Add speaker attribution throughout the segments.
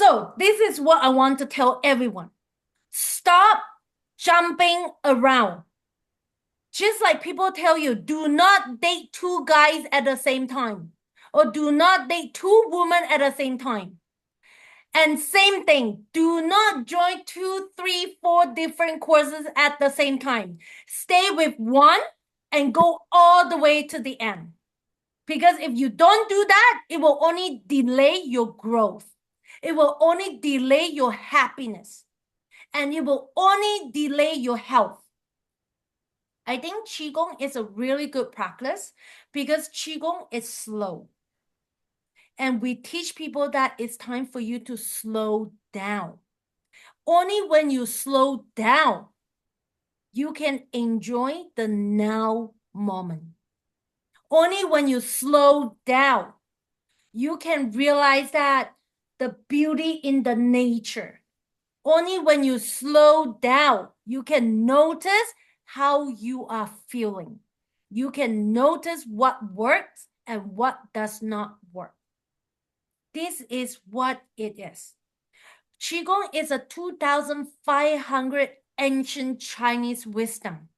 Speaker 1: So this is what I want to tell everyone. Stop jumping around. Just like people tell you, do not date two guys at the same time, or do not date two women at the same time. And same thing, do not join 2, 3, 4 different courses at the same time. Stay with one and go all the way to the end. Because if you don't do that, it will only delay your growth. It will only delay your happiness. And it will only delay your health. I think Qigong is a really good practice because Qigong is slow. And we teach people that it's time for you to slow down. Only when you slow down, you can enjoy the now moment. Only when you slow down, you can realize that the beauty in the nature. Only when you slow down, you can notice how you are feeling. You can notice what works and what does not work. This is what it is. Qigong is a 2,500 ancient Chinese wisdom.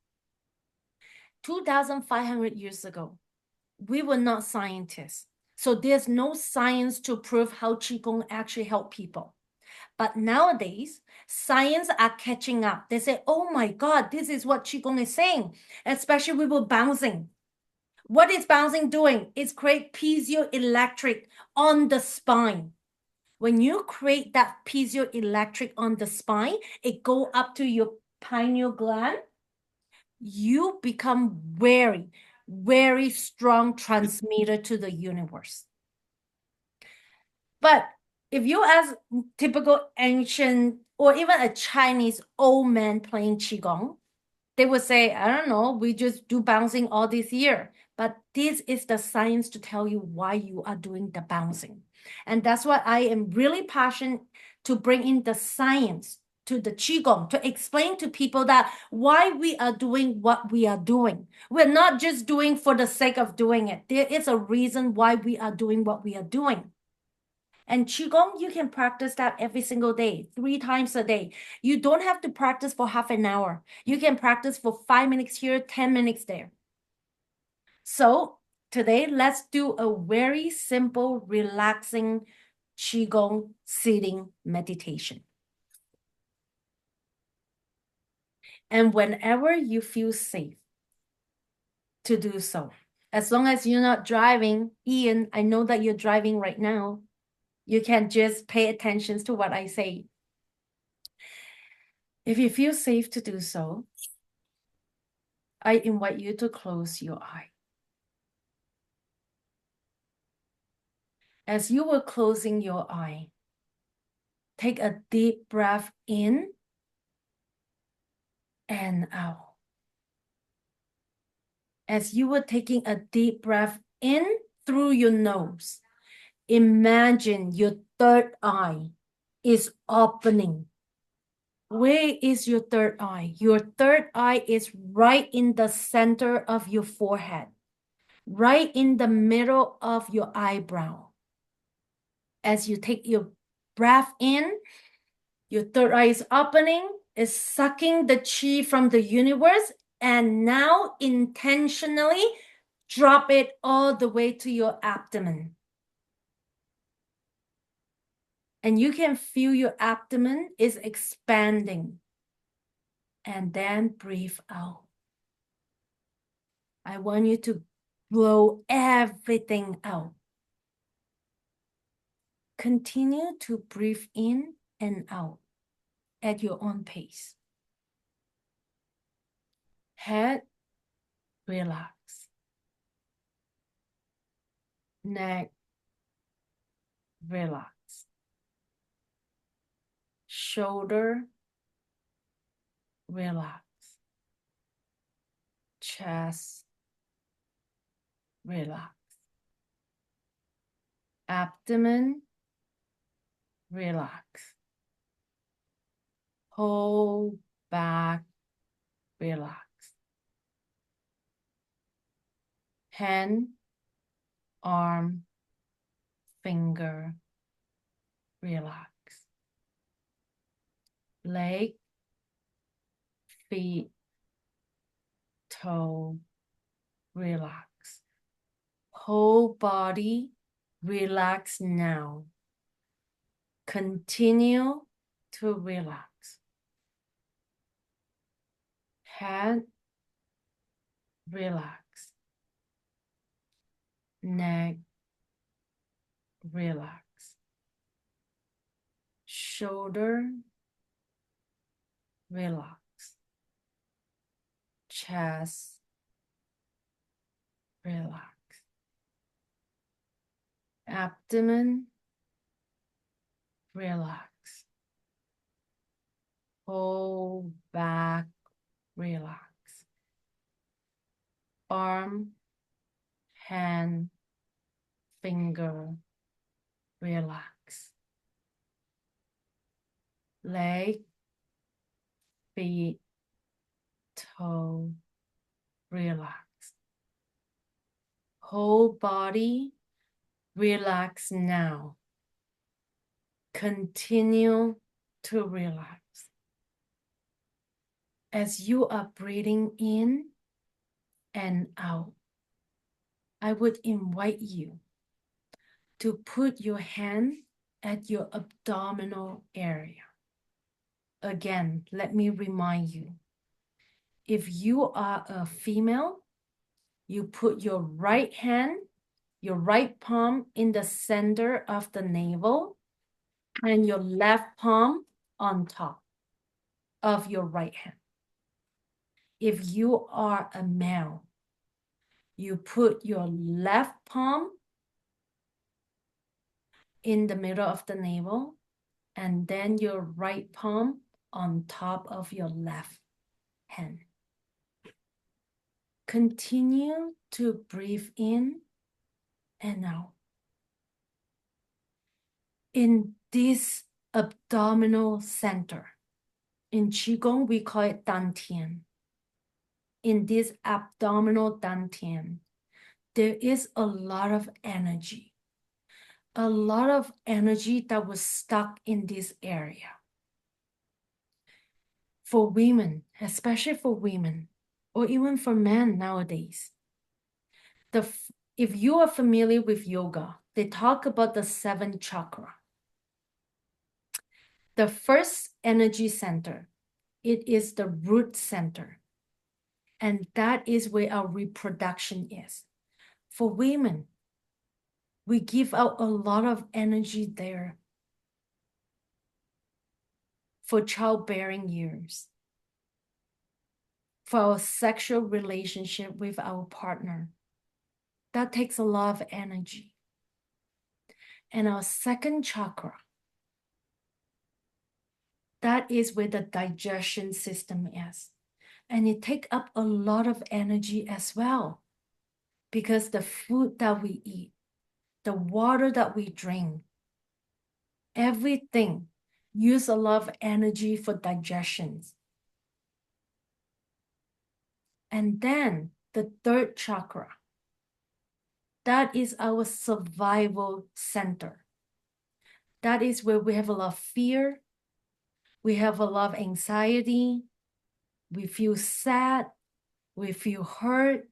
Speaker 1: 2,500 years ago, we were not scientists. So there's no science to prove how Qigong actually helped people. But nowadays, science are catching up. They say, oh my God, this is what Qigong is saying, especially with bouncing. What is bouncing doing? It's create piezoelectric on the spine. When you create that piezoelectric on the spine, it go up to your pineal gland. You become very, very strong transmitter to the universe. But if you ask typical ancient or even a Chinese old man playing Qigong, they would say, I don't know, we just do bouncing all this year. But this is the science to tell you why you are doing the bouncing. And that's why I am really passionate to bring in the science to the Qigong, to explain to people that why we are doing what we are doing. We're not just doing for the sake of doing it. There is a reason why we are doing what we are doing. And Qigong, you can practice that every single day, 3 times a day. You don't have to practice for half an hour. You can practice for 5 minutes here, 10 minutes there. So today, let's do a very simple, relaxing Qigong sitting meditation. And whenever you feel safe to do so, as long as you're not driving, Ian, I know that you're driving right now. You can just pay attention to what I say. If you feel safe to do so, I invite you to close your eye. As you were closing your eye, take a deep breath in and out. As you were taking a deep breath in through your nose, imagine your third eye is opening. Where is your third eye? Your third eye is right in the center of your forehead, right in the middle of your eyebrow. As you take your breath in, your third eye is opening, is sucking the chi from the universe, and now intentionally drop it all the way to your abdomen. And you can feel your abdomen is expanding. And then breathe out. I want you to blow everything out. Continue to breathe in and out at your own pace. Head, relax. Neck, relax. Shoulder, relax. Chest, relax. Abdomen, relax. Whole back, relax. Hand, arm, finger, relax. leg, feet, toe, relax. Whole body, relax now. Continue to relax. Head, relax. Neck, relax. Shoulder, relax. Chest, relax. Abdomen, relax. Whole back, relax. Arm, hand, finger, relax. Leg, feet, toe, relax. Whole body, relax now. Continue to relax. As you are breathing in and out, I would invite you to put your hand at your abdominal area. Again, let me remind you, if you are a female, you put your right hand, your right palm in the center of the navel and your left palm on top of your right hand. If you are a male, you put your left palm in the middle of the navel and then your right palm on top of your left hand. Continue to breathe in and out. In this abdominal center, in Qigong, we call it Dantian. In this abdominal Dantian, there is a lot of energy that was stuck in this area. For women, especially for women, or even for men nowadays, if you are familiar with yoga, they talk about the 7 chakra. The first energy center, it is the root center. And that is where our reproduction is. For women, we give out a lot of energy there for childbearing years, for our sexual relationship with our partner. That takes a lot of energy. And our second chakra, that is where the digestion system is. And it takes up a lot of energy as well, because the food that we eat, the water that we drink, everything use a lot of energy for digestion. And then the third chakra, that is our survival center. That is where we have a lot of fear, we have a lot of anxiety, we feel sad, we feel hurt,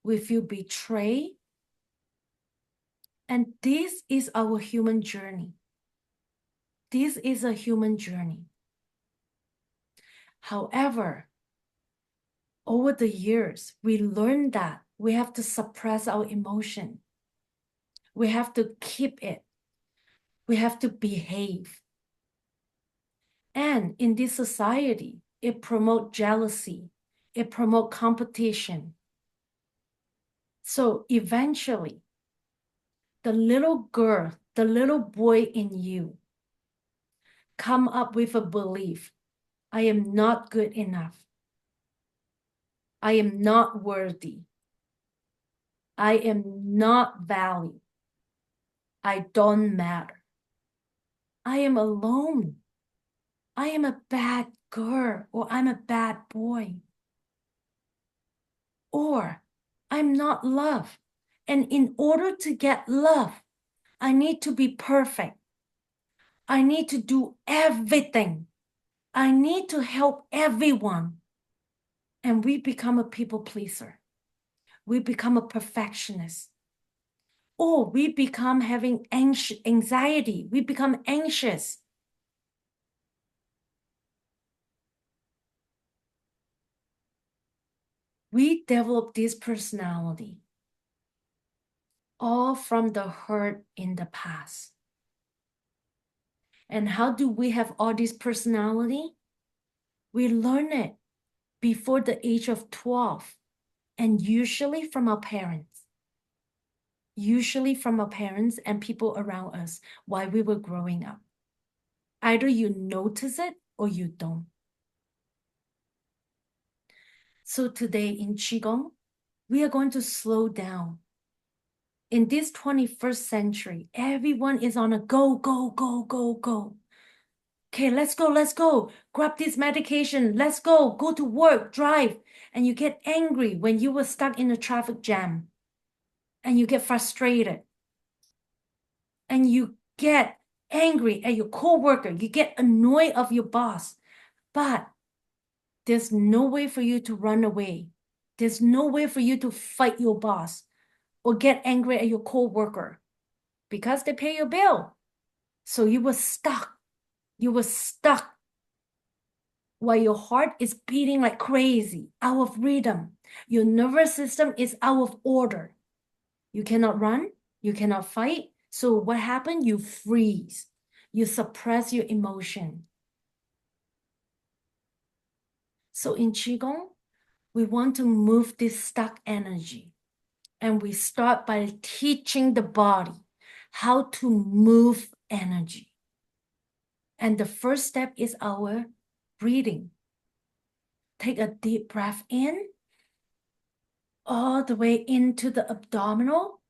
Speaker 1: we feel betrayed. And this is our human journey. This is a human journey. However, over the years, we learned that we have to suppress our emotion. We have to keep it. We have to behave. And in this society, it promotes jealousy. It promotes competition. So eventually, the little girl, the little boy in you come up with a belief, I am not good enough. I am not worthy. I am not valued. I don't matter. I am alone. I am a bad girl, or I'm a bad boy. Or I'm not loved. And in order to get love, I need to be perfect. I need to do everything I need to help everyone. And we become a people pleaser. We become a perfectionist. Or we become having anxiety. We become anxious. We develop this personality all from the hurt in the past. And how do we have all this personality? We learn it before the age of 12, and usually from our parents. Usually from our parents and people around us while we were growing up. Either you notice it or you don't. So today in Qigong, we are going to slow down. In this 21st century, everyone is on a go, go, go, go, go. Okay, let's go, let's go. Grab this medication, let's go to work, drive. And you get angry when you were stuck in a traffic jam. And you get frustrated. And you get angry at your coworker. You get annoyed of your boss. But there's no way for you to run away. There's no way for you to fight your boss or get angry at your coworker because they pay your bill. So you were stuck. You were stuck while your heart is beating like crazy, out of rhythm. Your nervous system is out of order. You cannot run. You cannot fight. So what happened? You freeze. You suppress your emotion. So in Qigong, we want to move this stuck energy. And we start by teaching the body how to move energy. And the first step is our breathing. Take a deep breath in, all the way into the abdominal,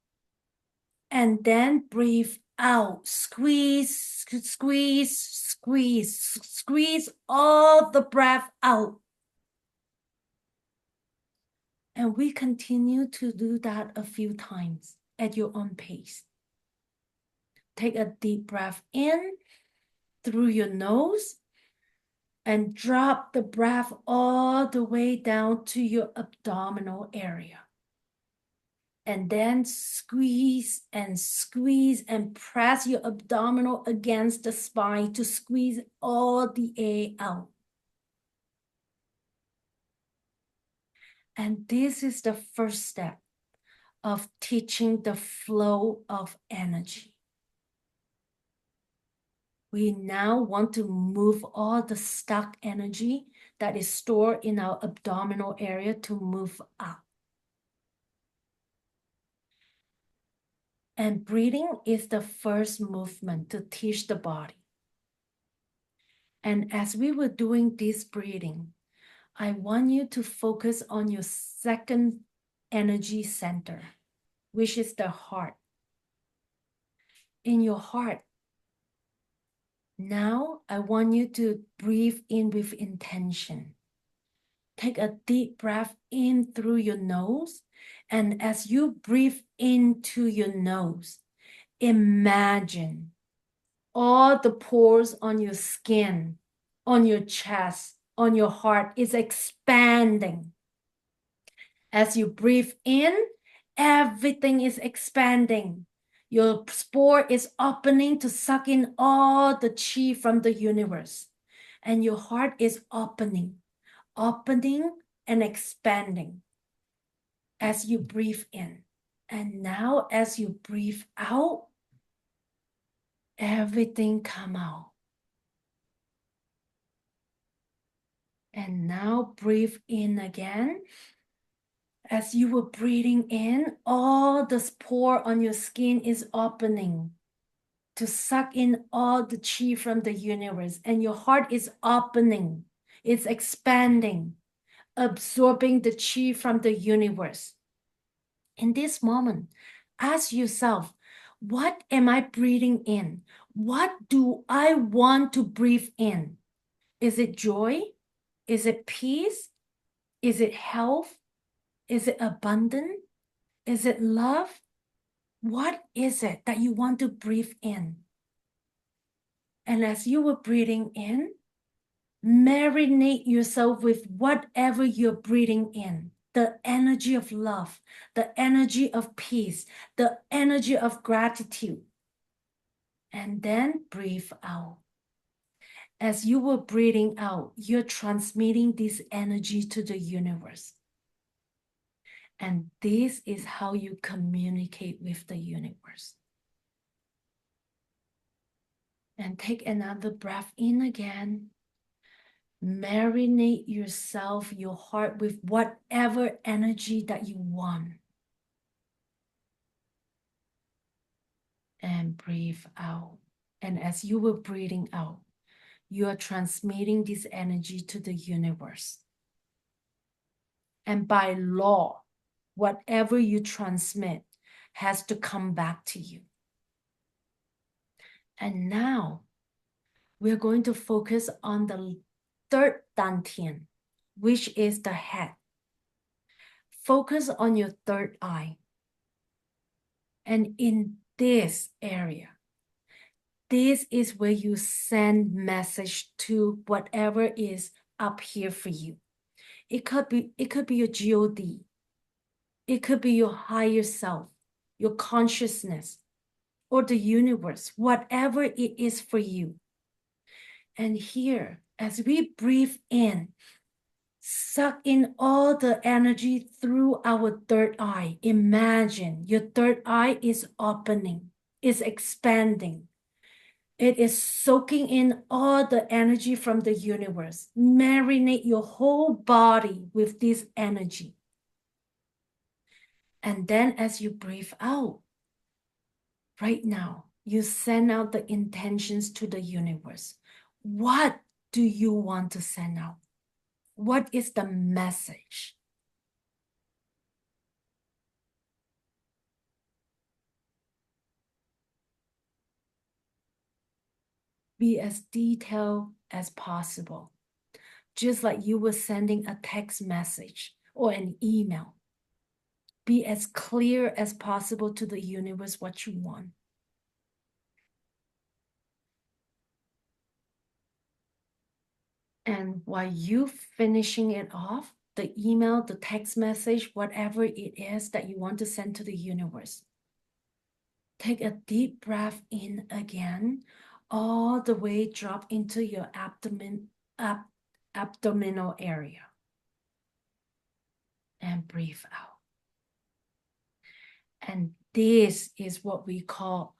Speaker 1: and then breathe out. Squeeze, squeeze, squeeze, squeeze all the breath out. And we continue to do that a few times at your own pace. Take a deep breath in through your nose and drop the breath all the way down to your abdominal area. And then squeeze and squeeze and press your abdominal against the spine to squeeze all the air out. And this is the first step of teaching the flow of energy. We now want to move all the stuck energy that is stored in our abdominal area to move up. And breathing is the first movement to teach the body. And as we were doing this breathing, I want you to focus on your second energy center, which is the heart. In your heart, now I want you to breathe in with intention. Take a deep breath in through your nose. And as you breathe into your nose, imagine all the pores on your skin, on your chest, on your heart is expanding. As you breathe in, everything is expanding. Your spore is opening to suck in all the chi from the universe. And your heart is opening and expanding as you breathe in. And now as you breathe out, everything come out. And now breathe in again. As you were breathing in, all the pore on your skin is opening to suck in all the chi from the universe. And your heart is opening. It's expanding, absorbing the chi from the universe. In this moment, ask yourself, what am I breathing in? What do I want to breathe in? Is it joy? Is it peace? Is it health? Is it abundance? Is it love? What is it that you want to breathe in? And as you were breathing in, Marinate yourself with whatever you're breathing in. The energy of love, the energy of peace, the energy of gratitude. And then breathe out. As you were breathing out, you're transmitting this energy to the universe. And this is how you communicate with the universe. And take another breath in again. Marinate yourself, your heart, with whatever energy that you want. And breathe out. And as you were breathing out, you are transmitting this energy to the universe. And by law, whatever you transmit has to come back to you. And now we're going to focus on the third dantian, which is the head. Focus on your third eye. And in this area, this is where you send message to whatever is up here for you. It could be your God. It could be your higher self, your consciousness, or the universe, whatever it is for you. And here, as we breathe in, suck in all the energy through our third eye. Imagine your third eye is opening, is expanding. It is soaking in all the energy from the universe. Marinate your whole body with this energy. And then as you breathe out, right now, you send out the intentions to the universe. What do you want to send out? What is the message? Be as detailed as possible, just like you were sending a text message or an email. Be as clear as possible to the universe what you want. And while you finishing it off, the email, the text message, whatever it is that you want to send to the universe, take a deep breath in again, all the way drop into your abdominal area. And breathe out. And this is what we call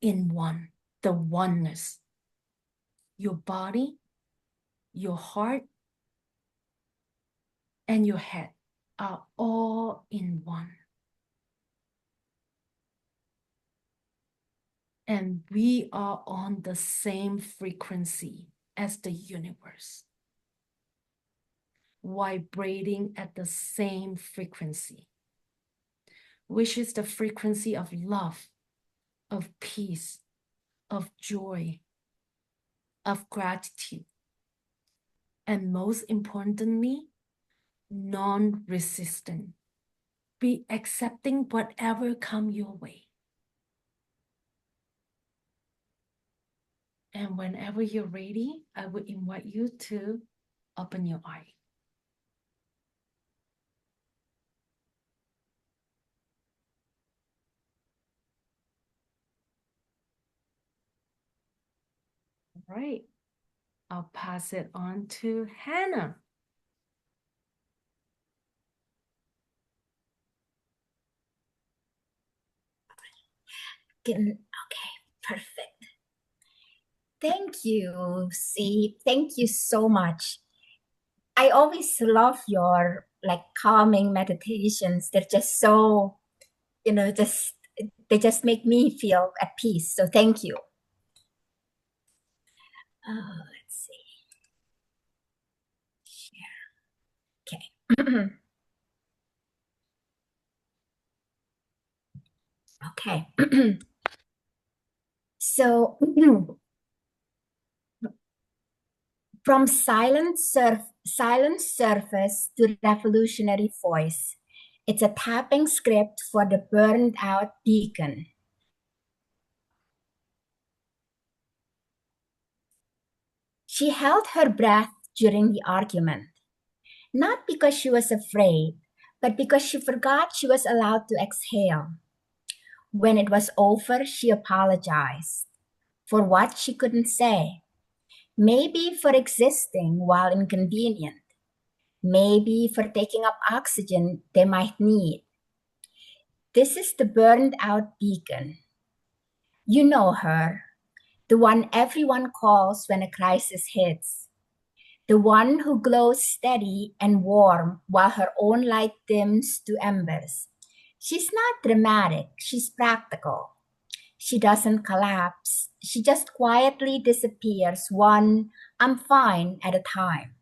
Speaker 1: in one, the oneness. Your body, your heart, and your head are all in one. And we are on the same frequency as the universe, vibrating at the same frequency, which is the frequency of love, of peace, of joy, of gratitude, and most importantly, non-resistant. Be accepting whatever comes your way. And whenever you're ready, I would invite you to open your eye. All right. I'll pass it on to Hannah.
Speaker 2: Okay, perfect. Thank you, C. Thank you so much. I always love your calming meditations. They're just so, they just make me feel at peace. So thank you. Let's see. Share. Okay. Okay. So from silent surface to revolutionary voice. It's a tapping script for the burned out deacon. She held her breath during the argument. Not because she was afraid, but because she forgot she was allowed to exhale. When it was over, she apologized for what she couldn't say. Maybe for existing while inconvenient. Maybe for taking up oxygen they might need. This is the burned out beacon. You know her, the one everyone calls when a crisis hits, the one who glows steady and warm while her own light dims to embers. She's not dramatic, she's practical. She doesn't collapse, she just quietly disappears one "I'm fine" at a time.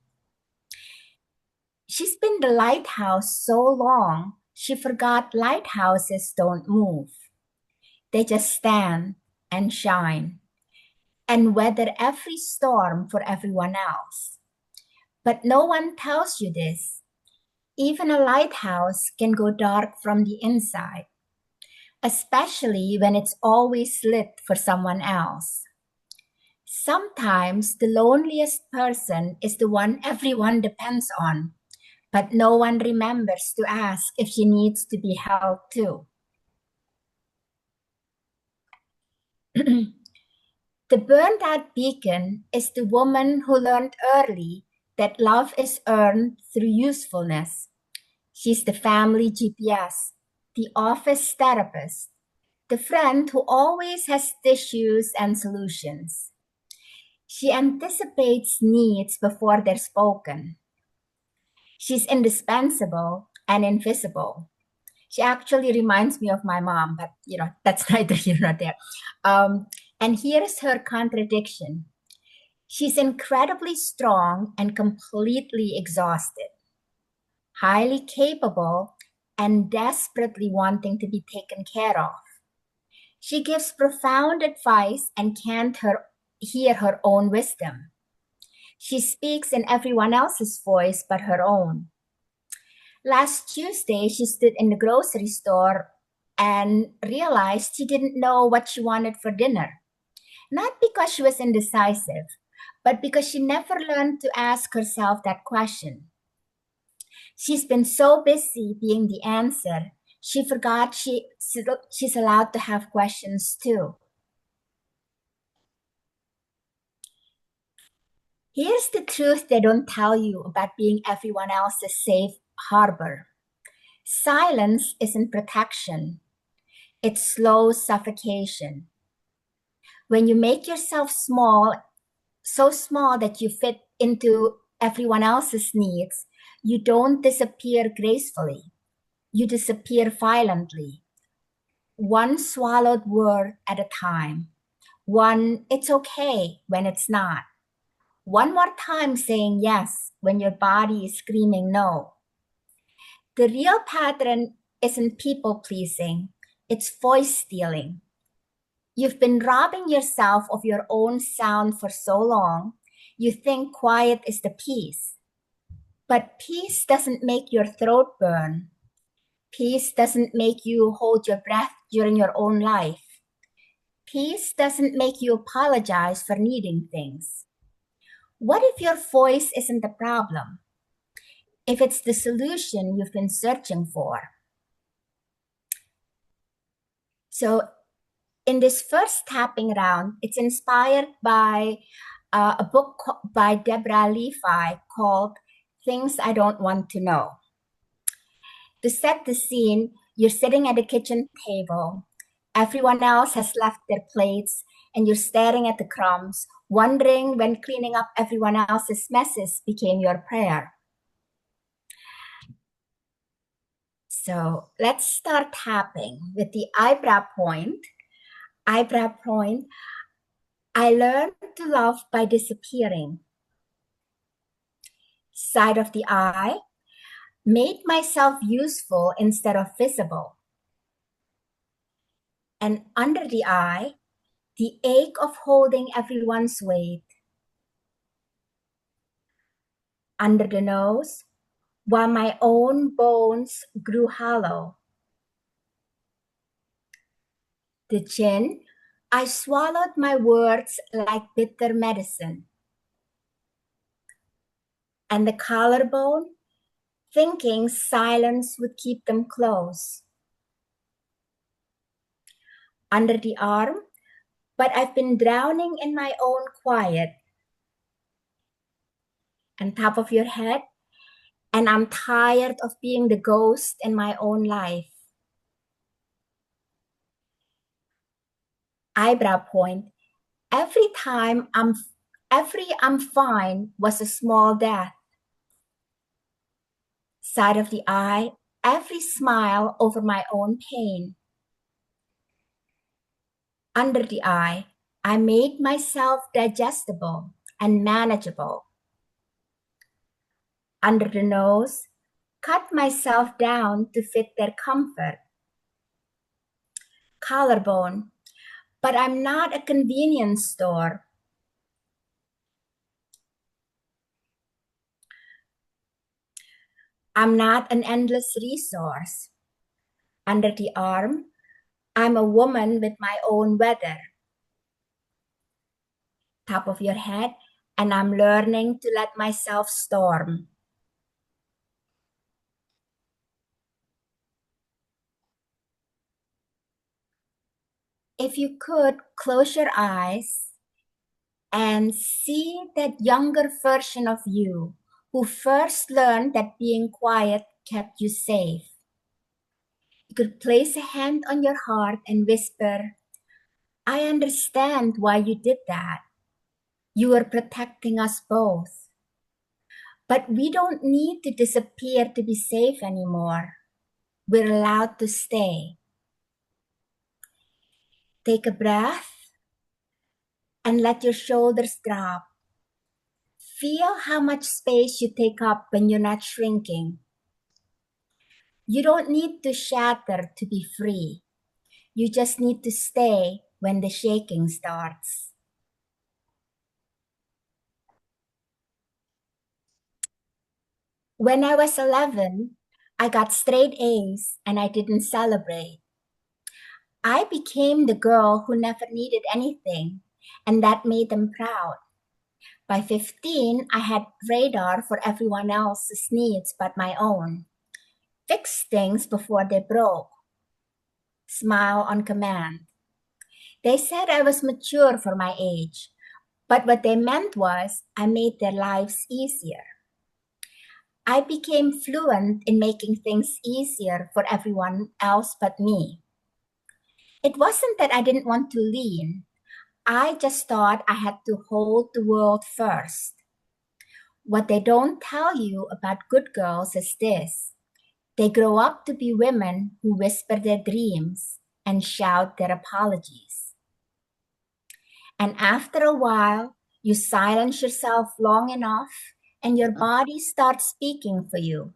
Speaker 2: She's been the lighthouse so long, she forgot lighthouses don't move. They just stand and shine and weather every storm for everyone else. But no one tells you this. Even a lighthouse can go dark from the inside, especially when it's always lit for someone else. Sometimes the loneliest person is the one everyone depends on, but no one remembers to ask if she needs to be held too. The burned out beacon is the woman who learned early that love is earned through usefulness. She's the family GPS, the office therapist, the friend who always has tissues and solutions. She anticipates needs before they're spoken. She's indispensable and invisible. She actually reminds me of my mom, but that's neither here nor there. And here's her contradiction. She's incredibly strong and completely exhausted, highly capable, and desperately wanting to be taken care of. She gives profound advice and can't hear her own wisdom. She speaks in everyone else's voice but her own. Last Tuesday, she stood in the grocery store and realized she didn't know what she wanted for dinner. Not because she was indecisive, but because she never learned to ask herself that question. She's been so busy being the answer, she forgot she's allowed to have questions too. Here's the truth they don't tell you about being everyone else's safe harbor. Silence isn't protection. It's slow suffocation. When you make yourself small, so small that you fit into everyone else's needs, you don't disappear gracefully. You disappear violently. One swallowed word at a time. One, it's okay when it's not. One more time saying yes when your body is screaming no. The real pattern isn't people pleasing, it's voice stealing. You've been robbing yourself of your own sound for so long, you think quiet is the peace. But peace doesn't make your throat burn. Peace doesn't make you hold your breath during your own life. Peace doesn't make you apologize for needing things. What if your voice isn't the problem? If it's the solution you've been searching for? So, in this first tapping round, it's inspired by a book by Deborah Levi called Things I Don't Want to Know. To set the scene, you're sitting at a kitchen table. Everyone else has left their plates, and you're staring at the crumbs, wondering when cleaning up everyone else's messes became your prayer. So let's start tapping with the eyebrow point. Eyebrow point. I learned to love by disappearing. Side of the eye. Made myself useful instead of visible. And under the eye, the ache of holding everyone's weight. Under the nose, while my own bones grew hollow. The chin, I swallowed my words like bitter medicine. And the collarbone, thinking silence would keep them close. Under the arm, but I've been drowning in my own quiet. And top of your head, and I'm tired of being the ghost in my own life. Eyebrow point, every I'm fine was a small death. Side of the eye, every smile over my own pain. Under the eye, I made myself digestible and manageable. Under the nose, cut myself down to fit their comfort. Collarbone, but I'm not a convenience store. I'm not an endless resource. Under the arm, I'm a woman with my own weather. Top of your head, and I'm learning to let myself storm. If you could close your eyes and see that younger version of you who first learned that being quiet kept you safe. You could place a hand on your heart and whisper, I understand why you did that. You were protecting us both. But we don't need to disappear to be safe anymore. We're allowed to stay. Take a breath and let your shoulders drop. Feel how much space you take up when you're not shrinking. You don't need to shatter to be free. You just need to stay when the shaking starts. When I was 11, I got straight A's and I didn't celebrate. I became the girl who never needed anything, and that made them proud. By 15, I had radar for everyone else's needs but my own. Fix things before they broke. Smile on command. They said I was mature for my age, but what they meant was I made their lives easier. I became fluent in making things easier for everyone else but me. It wasn't that I didn't want to lean. I just thought I had to hold the world first. What they don't tell you about good girls is this. They grow up to be women who whisper their dreams and shout their apologies. And after a while, you silence yourself long enough and your body starts speaking for you.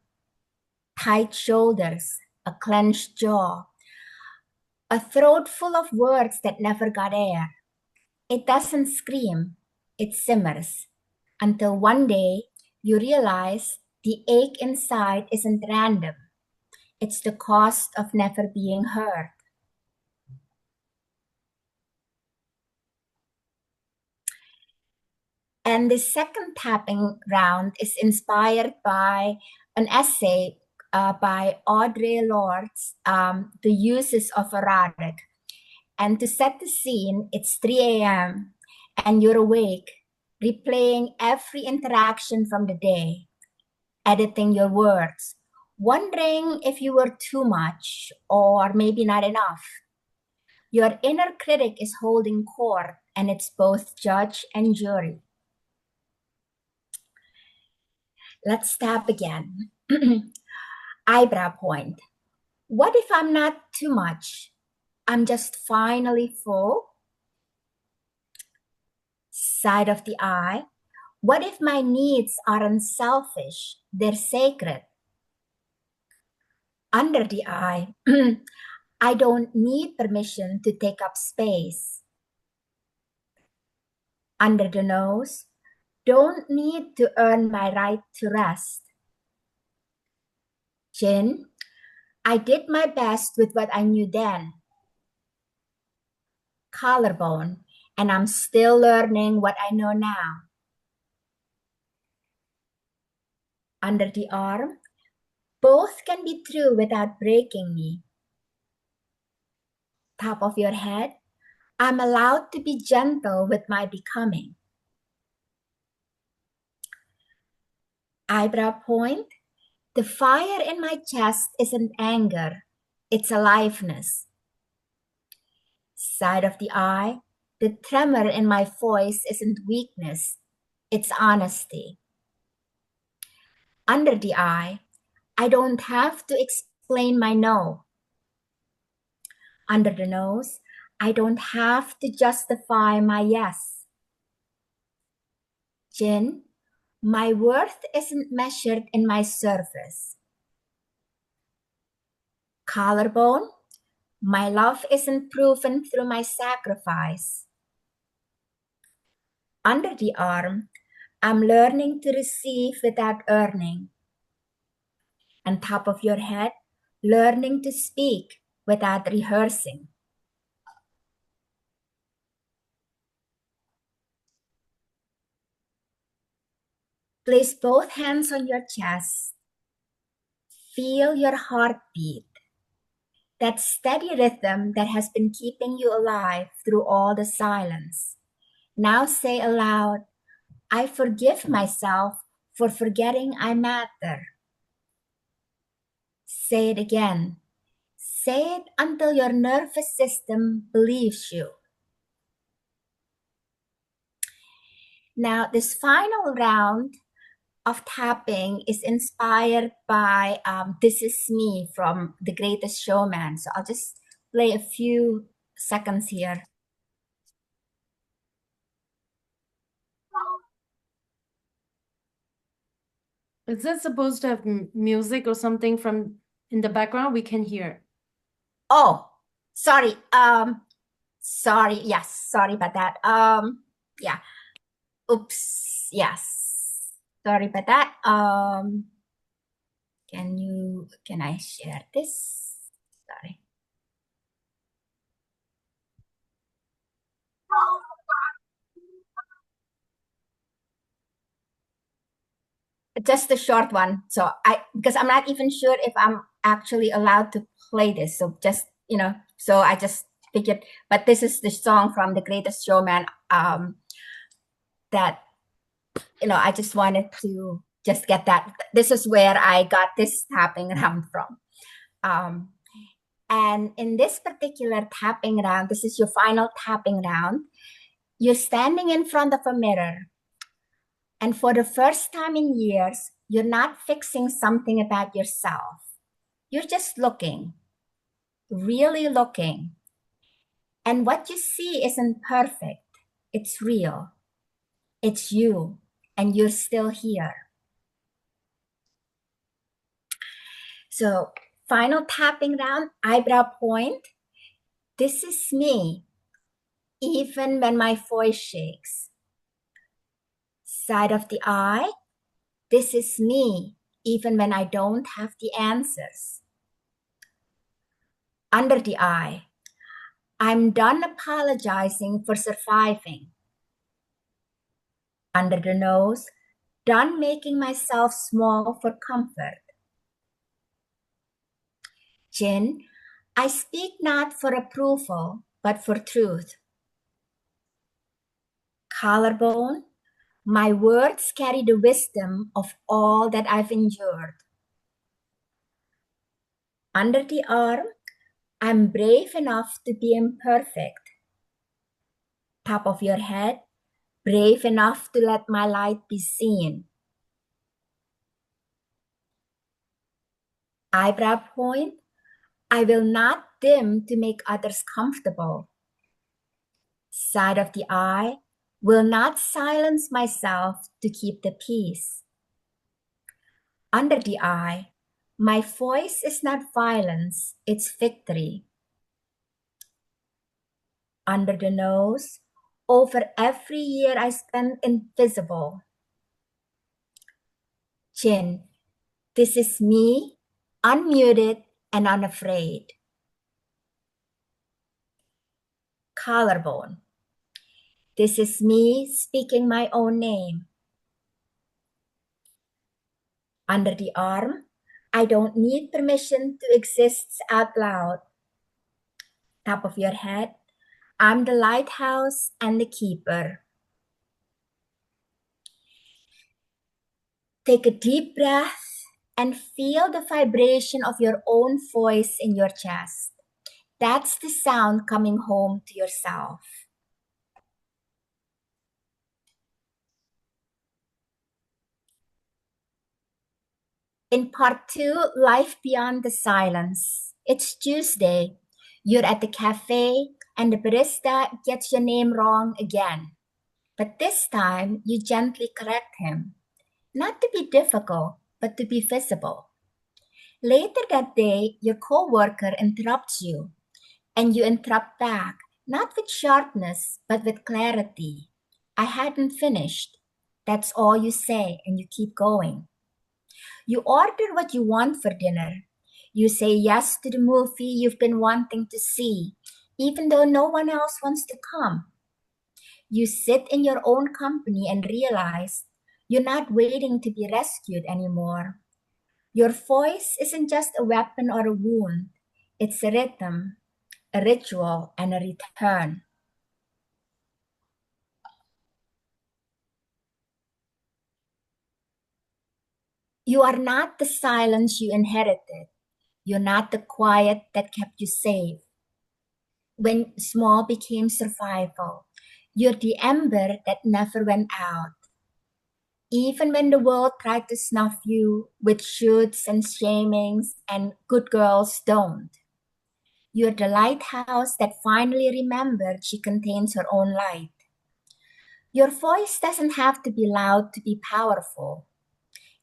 Speaker 2: Tight shoulders, a clenched jaw, a throat full of words that never got air. It doesn't scream, it simmers until one day you realize the ache inside isn't random. It's the cost of never being heard. And the second tapping round is inspired by an essay by Audre Lorde, The Uses of Erotic. And to set the scene, it's 3 a.m. and you're awake, replaying every interaction from the day, editing your words, wondering if you were too much or maybe not enough. Your inner critic is holding court, and it's both judge and jury. Let's tap again. Eyebrow point. What if I'm not too much? I'm just finally full. Side of the eye. What if my needs aren't selfish? They're sacred. Under the eye. I don't need permission to take up space. Under the nose. Don't need to earn my right to rest. Chin. I did my best with what I knew then. Collarbone. And I'm still learning what I know now. Under the arm, both can be true without breaking me. Top of your head, I'm allowed to be gentle with my becoming. Eyebrow point, the fire in my chest isn't anger, it's aliveness. Side of the eye, the tremor in my voice isn't weakness, it's honesty. Under the eye, I don't have to explain my no. Under the nose, I don't have to justify my yes. Chin, my worth isn't measured in my surface. Collarbone, my love isn't proven through my sacrifice. Under the arm, I'm learning to receive without earning. On top of your head, learning to speak without rehearsing. Place both hands on your chest. Feel your heartbeat, that steady rhythm that has been keeping you alive through all the silence. Now say aloud, I forgive myself for forgetting I matter. Say it again. Say it until your nervous system believes you. Now, this final round of tapping is inspired by This Is Me from The Greatest Showman. So I'll just play a few seconds here.
Speaker 1: Is this supposed to have music or something from in the background? We can hear.
Speaker 2: Oh, sorry. Sorry. Yes, sorry about that. Yeah. Oops. Yes. Sorry about that. Can I share this? Sorry. Just a short one. So because I'm not even sure if I'm actually allowed to play this. So just, so I just figured, but this is the song from The Greatest Showman, that, I just wanted to just get that. This is where I got this tapping round from. And in this particular tapping round, this is your final tapping round. You're standing in front of a mirror. And for the first time in years, you're not fixing something about yourself. You're just looking, really looking. And what you see isn't perfect. It's real. It's you, and you're still here. So, final tapping round, eyebrow point. This is me, even when my voice shakes. Side of the eye, this is me, even when I don't have the answers. Under the eye, I'm done apologizing for surviving. Under the nose, done making myself small for comfort. Chin, I speak not for approval, but for truth. Collarbone, my words carry the wisdom of all that I've endured. Under the arm, I'm brave enough to be imperfect. Top of your head, brave enough to let my light be seen. Eyebrow point, I will not dim to make others comfortable. Side of the eye, will not silence myself to keep the peace. Under the eye, my voice is not violence, it's victory. Under the nose, over every year I spent invisible. Chin, this is me, unmuted and unafraid. Collarbone, this is me speaking my own name. Under the arm, I don't need permission to exist out loud. Top of your head, I'm the lighthouse and the keeper. Take a deep breath and feel the vibration of your own voice in your chest. That's the sound coming home to yourself. In part two, Life Beyond the Silence. It's Tuesday. You're at the cafe and the barista gets your name wrong again. But this time, you gently correct him. Not to be difficult, but to be visible. Later that day, your coworker interrupts you, and you interrupt back, not with sharpness, but with clarity. I hadn't finished. That's all you say, and you keep going. You order what you want for dinner. You say yes to the movie you've been wanting to see, even though no one else wants to come. You sit in your own company and realize you're not waiting to be rescued anymore. Your voice isn't just a weapon or a wound, it's a rhythm, a ritual, and a return. You are not the silence you inherited. You're not the quiet that kept you safe. When small became survival, you're the ember that never went out. Even when the world tried to snuff you with shoots and shamings and good girls don't. You're the lighthouse that finally remembered she contains her own light. Your voice doesn't have to be loud to be powerful.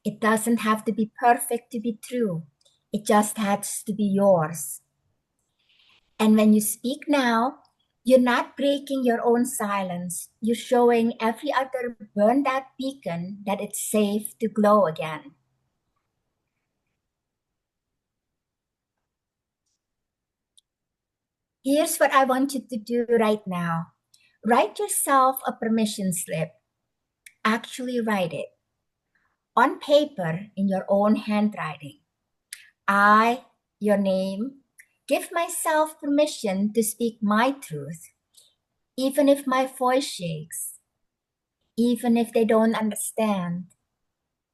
Speaker 2: It doesn't have to be perfect to be true. It just has to be yours. And when you speak now, you're not breaking your own silence. You're showing every other burned out beacon that it's safe to glow again. Here's what I want you to do right now. Write yourself a permission slip. Actually, write it on paper in your own handwriting. I, your name, give myself permission to speak my truth, even if my voice shakes, even if they don't understand,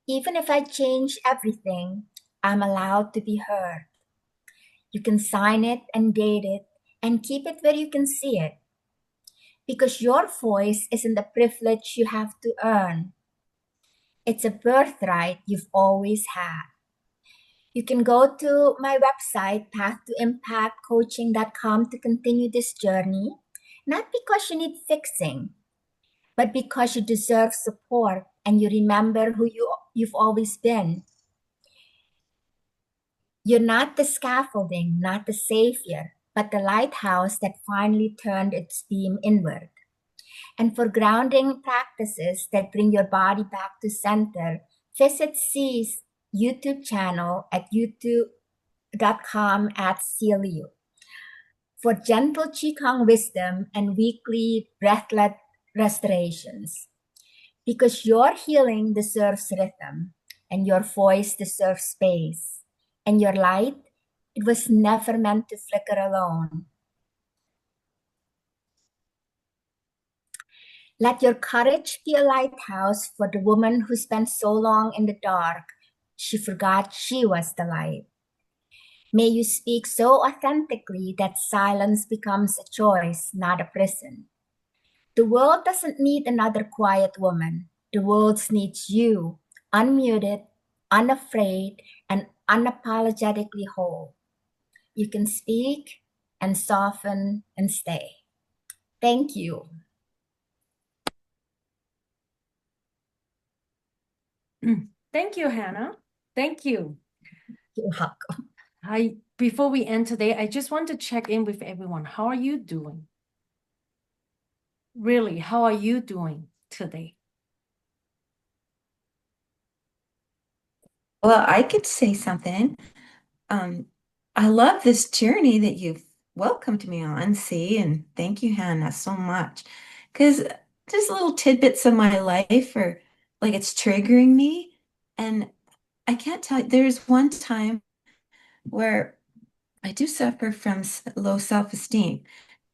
Speaker 2: even if I change everything, I'm allowed to be heard. You can sign it and date it and keep it where you can see it. Because your voice isn't a privilege you have to earn. It's a birthright you've always had. You can go to my website, path2impactcoaching.com, to continue this journey, not because you need fixing, but because you deserve support and you remember who you've always been. You're not the scaffolding, not the savior, but the lighthouse that finally turned its beam inward. And for grounding practices that bring your body back to center, visit C's YouTube channel at youtube.com/CLU for gentle Qigong wisdom and weekly breath-led restorations. Because your healing deserves rhythm, and your voice deserves space, and your light, it was never meant to flicker alone. Let your courage be a lighthouse for the woman who spent so long in the dark, she forgot she was the light. May you speak so authentically that silence becomes a choice, not a prison. The world doesn't need another quiet woman. The world needs you, unmuted, unafraid, and unapologetically whole. You can speak and soften and stay. Thank you.
Speaker 1: Thank you, Hannah. Thank you.
Speaker 2: You're welcome.
Speaker 1: Before we end today, I just want to check in with everyone. How are you doing? Really, how are you doing today?
Speaker 3: Well, I could say something. Um, I love this journey that you've welcomed me on, see, and thank you, Hannah, so much. Because just little tidbits of my life are like it's triggering me. And I can't tell you. There's one time where I do suffer from low self-esteem.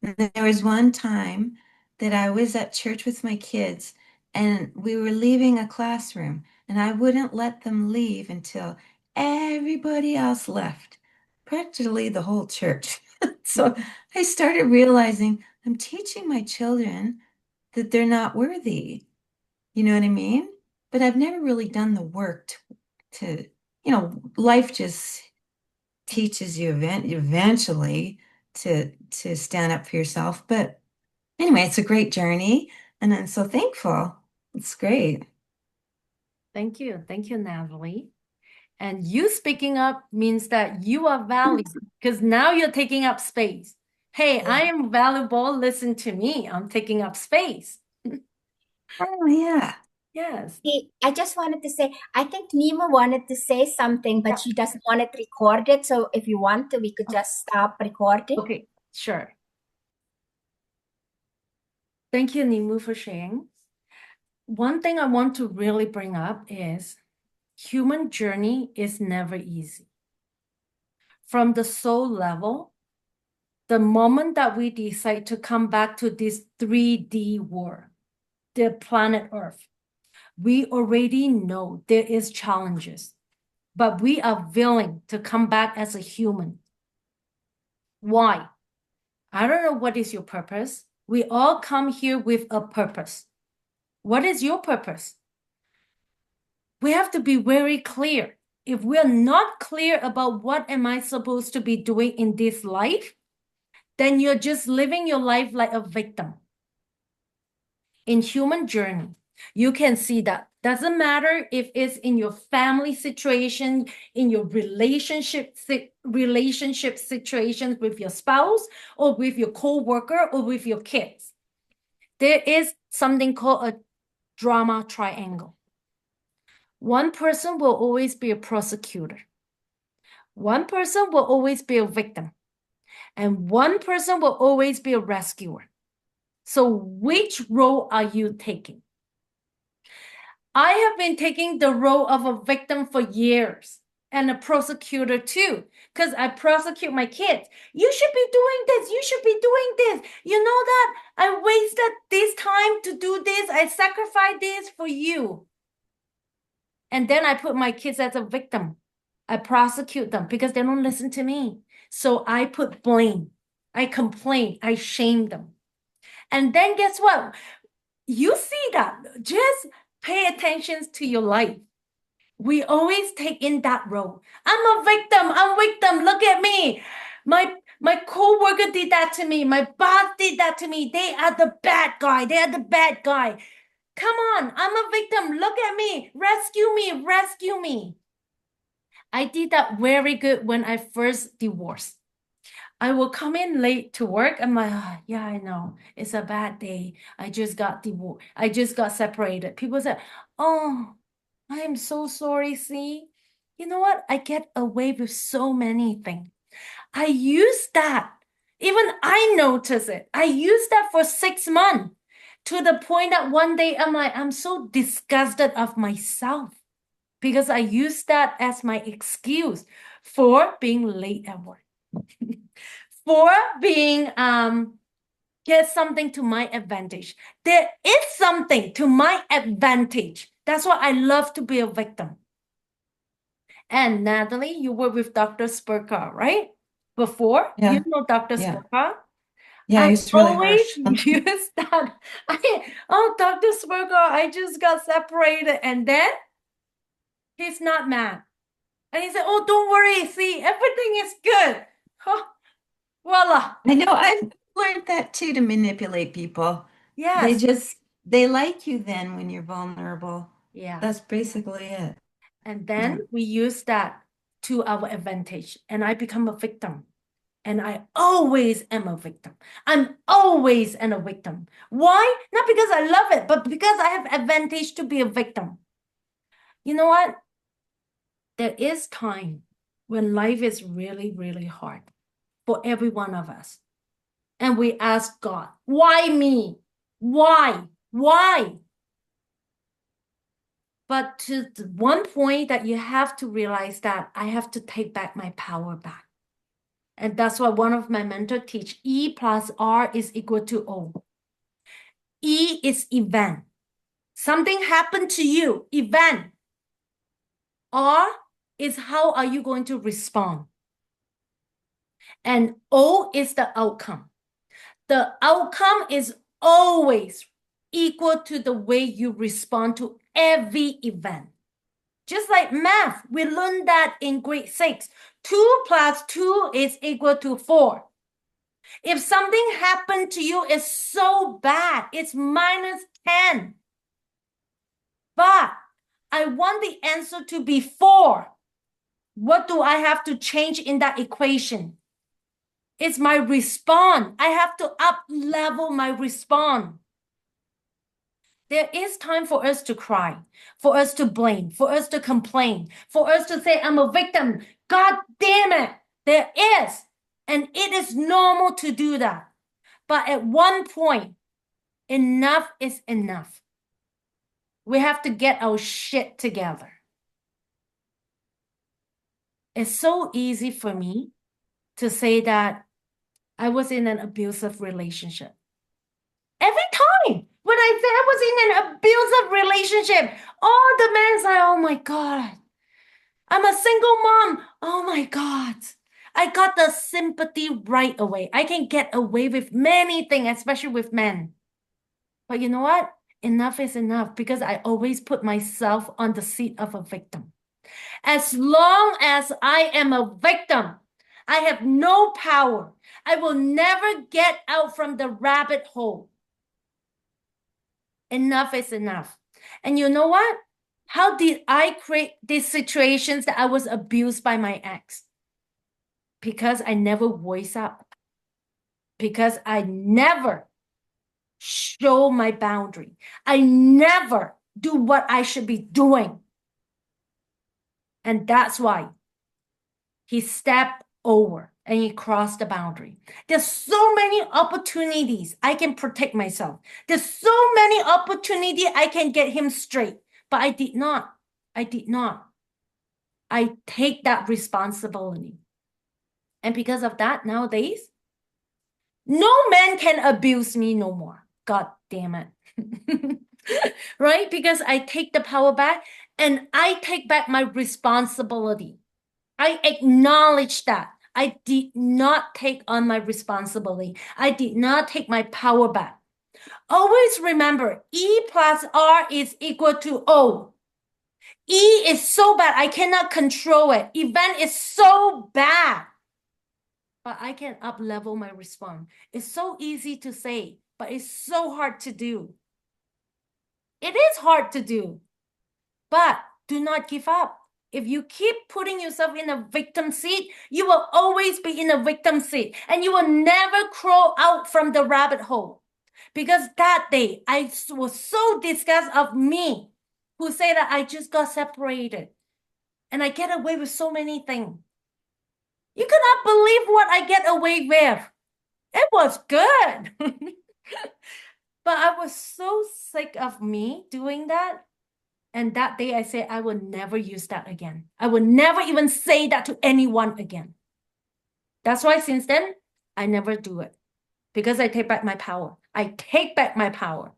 Speaker 3: And there was one time that I was at church with my kids and we were leaving a classroom and I wouldn't let them leave until everybody else left, practically the whole church. So I started realizing I'm teaching my children that they're not worthy. You know what I mean? But I've never really done the work life just teaches you eventually to stand up for yourself. But anyway, it's a great journey, and I'm so thankful. It's great.
Speaker 1: Thank you. Thank you, Natalie. And you speaking up means that you are valued because now you're taking up space. Hey, I am valuable. Listen to me. I'm taking up space.
Speaker 3: Oh yeah.
Speaker 1: Yes.
Speaker 2: I just wanted to say, I think Nima wanted to say something, but she doesn't want it recorded. So if you want to, we could just stop recording.
Speaker 1: Okay, sure. Thank you, Nimu, for sharing. One thing I want to really bring up is human journey is never easy. From the soul level, the moment that we decide to come back to this 3D world, the planet Earth, we already know there is challenges, but we are willing to come back as a human. Why? I don't know what is your purpose. We all come here with a purpose. What is your purpose? We have to be very clear. If we're not clear about what am I supposed to be doing in this life, then you're just living your life like a victim. In human journey, you can see that doesn't matter if it's in your family situation, in your relationship situations with your spouse or with your co-worker or with your kids. There is something called a drama triangle. One person will always be a prosecutor. One person will always be a victim. And one person will always be a rescuer. So which role are you taking? I have been taking the role of a victim for years and a prosecutor too, because I prosecute my kids. You should be doing this. You should be doing this. You know that I wasted this time to do this. I sacrificed this for you. And then I put my kids as a victim. I prosecute them because they don't listen to me. So I put blame. I complain. I shame them. And then guess what? You see that. Just pay attention to your life. We always take in that role. I'm a victim. I'm victim. Look at me. My co-worker did that to me. My boss did that to me. They are the bad guy. They are the bad guy. Come on. I'm a victim. Look at me. Rescue me. Rescue me. I did that very good when I first divorced. I will come in late to work. I'm like, "Ah, yeah, I know. It's a bad day. I just got divorced. I just got separated." People say, "Oh, I am so sorry." See, you know what? I get away with so many things. I use that. Even I notice it. I used that for 6 months to the point that one day I'm like, I'm so disgusted of myself because I use that as my excuse for being late at work. For being get something to my advantage. There is something to my advantage. That's why I love to be a victim. And Natalie, you were with Dr. Spurka, right? Before,
Speaker 3: Yeah.
Speaker 1: you know Dr.
Speaker 3: Yeah.
Speaker 1: Spurka.
Speaker 3: Yeah,
Speaker 1: I
Speaker 3: it's really
Speaker 1: always
Speaker 3: harsh.
Speaker 1: use that. Dr. Spurka, I just got separated. And then he's not mad. And he said, oh, don't worry. See, everything is good. Huh, voila.
Speaker 3: I know I've learned that too, to manipulate people.
Speaker 1: Yes.
Speaker 3: They like you then when you're vulnerable.
Speaker 1: Yeah.
Speaker 3: That's basically it.
Speaker 1: And then we use that to our advantage. And I become a victim. And I always am a victim. I'm always a victim. Why? Not because I love it, but because I have advantage to be a victim. You know what? There is time when life is really, really hard for every one of us. And we ask God, why me? Why? Why? But to the one point that you have to realize that I have to take back my power back. And that's what one of my mentors teach. E plus R is equal to O. E is event. Something happened to you, event. R is how are you going to respond? And O is the outcome. The outcome is always equal to the way you respond to every event. Just like math, we learned that in grade 6. 2 plus 2 is equal to 4. If something happened to you, it's so bad. It's minus 10. But I want the answer to be 4. What do I have to change in that equation? It's my response. I have to up level my response. There is time for us to cry, for us to blame, for us to complain, for us to say, I'm a victim. God damn it. There is. And it is normal to do that. But at one point, enough is enough. We have to get our shit together. It's so easy for me to say that I was in an abusive relationship. Every time when I say I was in an abusive relationship, all the men say, oh my God, I'm a single mom. Oh my God. I got the sympathy right away. I can get away with many things, especially with men. But you know what? Enough is enough because I always put myself on the seat of a victim. As long as I am a victim, I have no power. I will never get out from the rabbit hole. Enough is enough. And you know what? How did I create these situations that I was abused by my ex? Because I never voice up. Because I never show my boundary. I never do what I should be doing. And that's why he stepped over and he crossed the boundary. There's so many opportunities I can protect myself. There's so many opportunities I can get him straight. But I did not. I did not. I take that responsibility. And because of that, nowadays, no man can abuse me no more. God damn it. Right? Because I take the power back and I take back my responsibility. I acknowledge that. I did not take on my responsibility. I did not take my power back. Always remember, E plus R is equal to O. E is so bad, I cannot control it. Event is so bad. But I can up-level my response. It's so easy to say, but it's so hard to do. It is hard to do. But do not give up. If you keep putting yourself in a victim seat, you will always be in a victim seat. And you will never crawl out from the rabbit hole. Because that day, I was so disgusted of me who say that I just got separated. And I get away with so many things. You cannot believe what I get away with. It was good. But I was so sick of me doing that. And that day I said, I will never use that again. I will never even say that to anyone again. That's why since then, I never do it. Because I take back my power. I take back my power.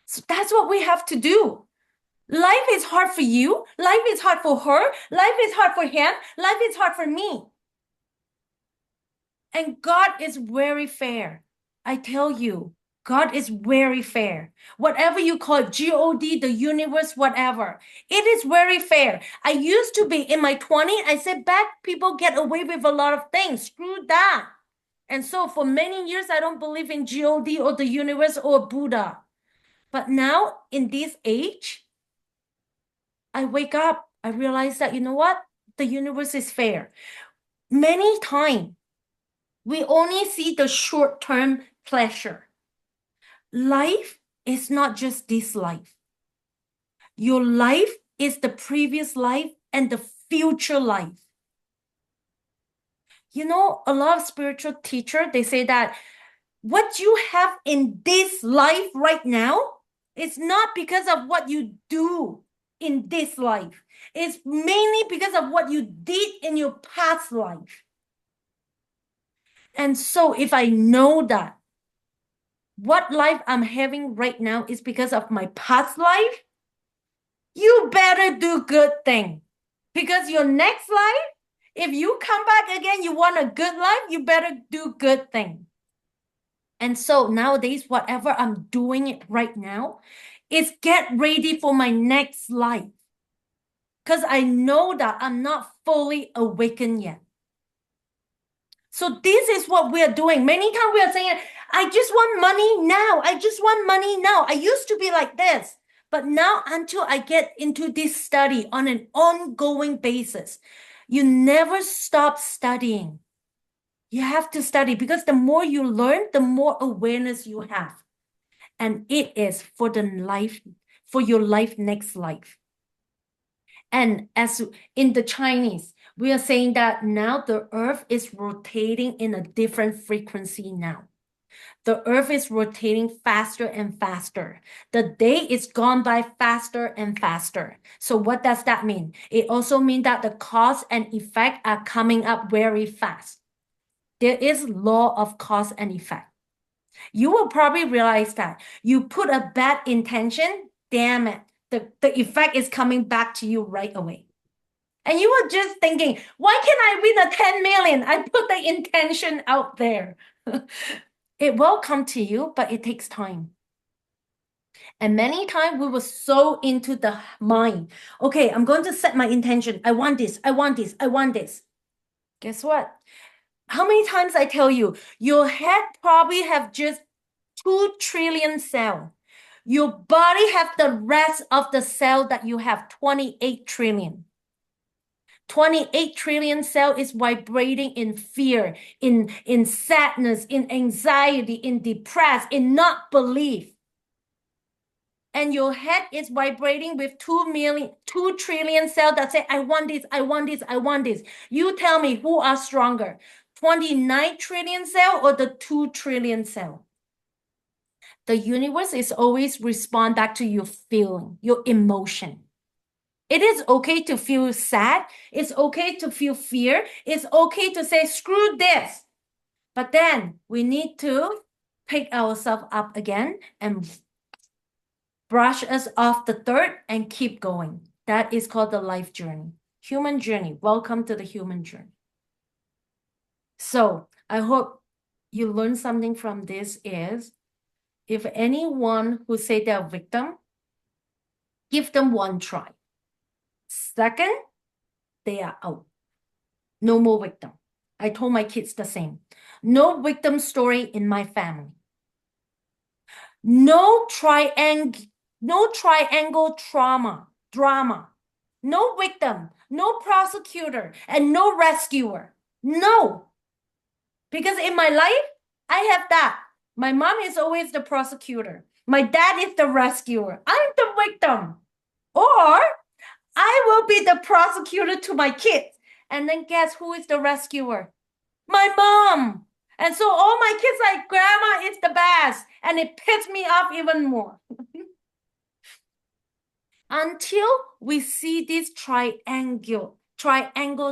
Speaker 1: So that's what we have to do. Life is hard for you. Life is hard for her. Life is hard for him. Life is hard for me. And God is very fair. I tell you, God is very fair. Whatever you call it, God, the universe, whatever. It is very fair. I used to be in my 20s. I said back people get away with a lot of things. Screw that. And so for many years, I don't believe in God or the universe or Buddha. But now in this age, I wake up. I realize that, you know what? The universe is fair. Many times, we only see the short-term pleasure. Life is not just this life. Your life is the previous life and the future life. You know, a lot of spiritual teachers, they say that what you have in this life right now It's not because of what you do in this life. It's mainly because of what you did in your past life. And so if I know that what life I'm having right now is because of my past life, you better do good thing. Because your next life, if you come back again, you want a good life, you better do good thing. And so nowadays, whatever I'm doing it right now is get ready for my next life. Because I know that I'm not fully awakened yet. So this is what we are doing. Many times we are saying, I just want money now. I just want money now. I used to be like this. But now until I get into this study on an ongoing basis, you never stop studying. You have to study because the more you learn, the more awareness you have. And it is for the life, for your life, next life. And as in the Chinese, we are saying that now the earth is rotating in a different frequency now. The earth is rotating faster and faster. The day is gone by faster and faster. So what does that mean? It also means that the cause and effect are coming up very fast. There is law of cause and effect. You will probably realize that you put a bad intention, damn it, the effect is coming back to you right away. And you were just thinking, why can't I win a 10 million? I put the intention out there. It will come to you, but it takes time. And many times we were so into the mind. Okay, I'm going to set my intention. I want this, I want this, I want this. Guess what? How many times I tell you, your head probably have just 2 trillion cells. Your body have the rest of the cell that you have, 28 trillion. 28 trillion cell is vibrating in fear, in sadness, in anxiety, in depressed, in not belief. And your head is vibrating with 2 trillion cells that say, I want this, I want this, I want this. You tell me who are stronger, 29 trillion cell or the 2 trillion cell? The universe is always respond back to your feeling, your emotion. It is okay to feel sad. It's okay to feel fear. It's okay to say, screw this. But then we need to pick ourselves up again and brush us off the dirt and keep going. That is called the life journey, human journey. Welcome to the human journey. So I hope you learn something from this is, if anyone who say they're a victim, give them one try. Second, they are out. No more victim. I told my kids the same. No victim story in my family. No triangle drama. No victim, no prosecutor, and no rescuer. No. Because in my life, I have that. My mom is always the prosecutor. My dad is the rescuer. I'm the victim. Or I will be the prosecutor to my kids. And then guess who is the rescuer? My mom. And so all my kids like, grandma is the best. And it pissed me off even more. Until we see this triangle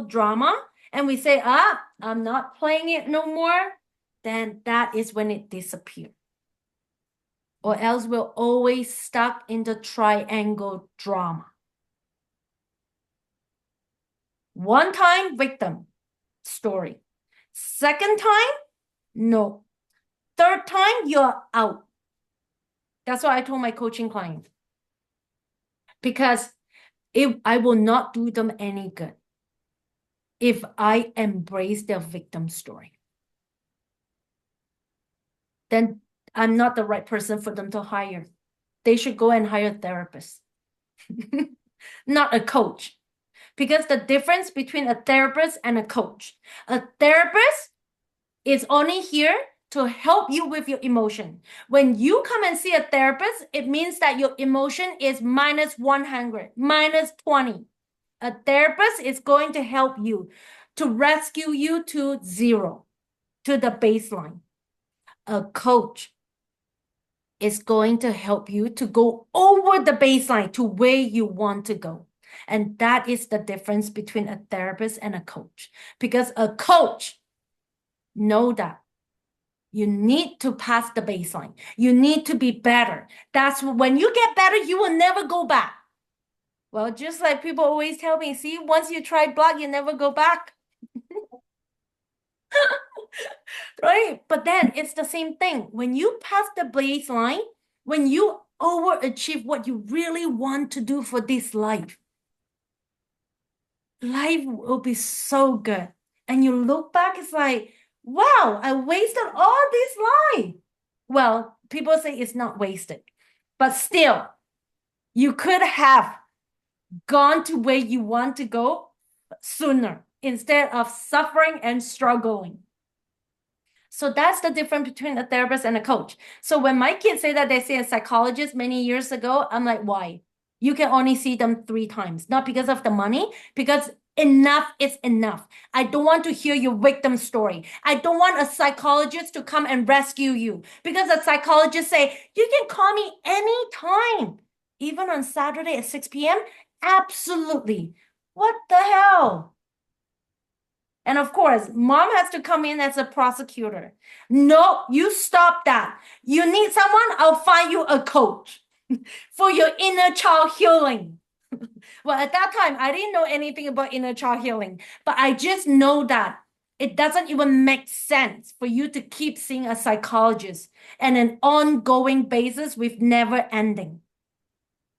Speaker 1: drama and we say, I'm not playing it no more, then that is when it disappears. Or else we're always stuck in the triangle drama. One time, victim story. Second time, no. Third time, you're out. That's what I told my coaching clients. Because I will not do them any good if I embrace their victim story. Then I'm not the right person for them to hire. They should go and hire a therapist, not a coach. Because the difference between a therapist and a coach, a therapist is only here to help you with your emotion. When you come and see a therapist, it means that your emotion is minus 100, minus 20. A therapist is going to help you to rescue you to 0, to the baseline. A coach is going to help you to go over the baseline to where you want to go. And that is the difference between a therapist and a coach. Because a coach know that you need to pass the baseline. You need to be better. That's when you get better, you will never go back. Well, just like people always tell me, see, once you try black, you never go back. Right? But then it's the same thing. When you pass the baseline, when you overachieve what you really want to do for this life will be so good. And you look back, it's like, wow, I wasted all this life. Well, people say it's not wasted, but still, you could have gone to where you want to go sooner instead of suffering and struggling. So that's the difference between a therapist and a coach. So when my kids say that they see a psychologist many years ago, I'm like, why? You can only see them 3 times, not because of the money, because enough is enough. I don't want to hear your victim story. I don't want a psychologist to come and rescue you because a psychologist say, you can call me anytime, even on Saturday at 6 p.m. Absolutely. What the hell? And of course, mom has to come in as a prosecutor. No, you stop that. You need someone, I'll find you a coach for your inner child healing. Well, at that time, I didn't know anything about inner child healing, but I just know that it doesn't even make sense for you to keep seeing a psychologist and an ongoing basis with never ending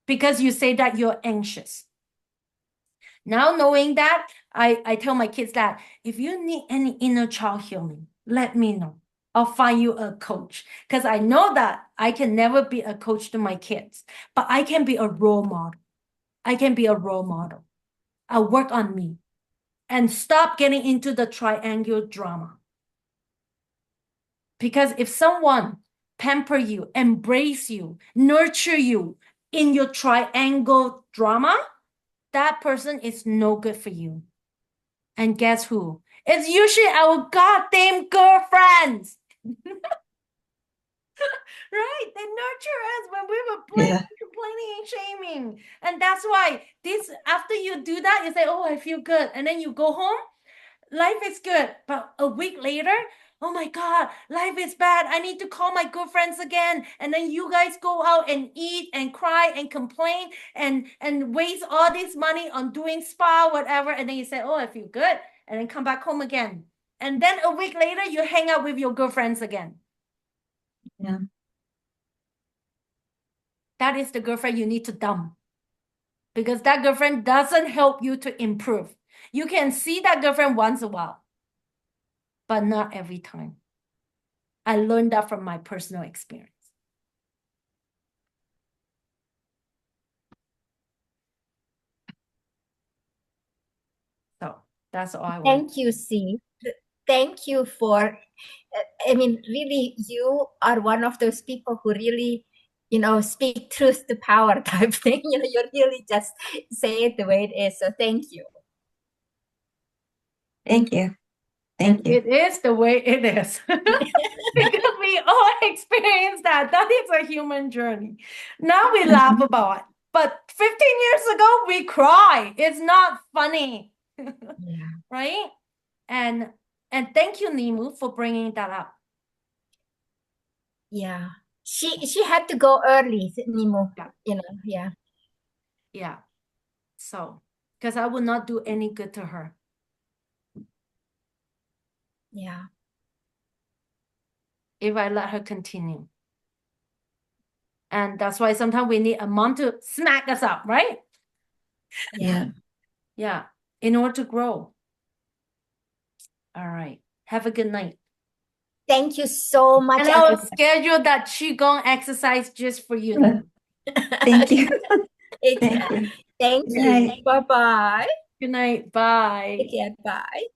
Speaker 1: because you say that you're anxious. Now knowing that, I tell my kids that if you need any inner child healing, let me know. I'll find you a coach because I know that I can never be a coach to my kids, but I can be a role model. I can be a role model. I'll work on me and stop getting into the triangle drama. Because if someone pamper you, embrace you, nurture you in your triangle drama, that person is no good for you. And guess who? It's usually our goddamn girlfriends. Right? They nurture us when we were playing, complaining and shaming. And that's why after you do that, you say, oh, I feel good. And then you go home, life is good. But a week later, oh my God, life is bad. I need to call my girlfriends again. And then you guys go out and eat and cry and complain and waste all this money on doing spa, whatever. And then you say, oh, I feel good. And then come back home again. And then a week later, you hang out with your girlfriends again.
Speaker 3: Yeah.
Speaker 1: That is the girlfriend you need to dump. Because that girlfriend doesn't help you to improve. You can see that girlfriend once in a while, but not every time. I learned that from my personal experience. So that's all I want.
Speaker 2: Thank you, C. Thank you for, I mean, really, you are one of those people who really, speak truth to power type thing. You really just say it the way it is. So thank you.
Speaker 3: Thank you. Thank you.
Speaker 1: It is the way it is. Because we all experience that. That is a human journey. Now we laugh about it. But 15 years ago, we cry. It's not funny.
Speaker 2: Yeah.
Speaker 1: Right? And thank you, Nimu, for bringing that up.
Speaker 2: Yeah. She had to go early, Nimu.
Speaker 1: Yeah. Yeah. So, because I would not do any good to her.
Speaker 2: Yeah.
Speaker 1: If I let her continue. And that's why sometimes we need a mom to smack us up, right?
Speaker 3: Yeah.
Speaker 1: Yeah. In order to grow. All right. Have a good night.
Speaker 2: Thank you so much.
Speaker 1: And I will schedule that Qigong exercise just for you.
Speaker 3: Thank you.
Speaker 2: Thank you. Bye-bye.
Speaker 1: Good night. Bye.
Speaker 2: Take care. Bye.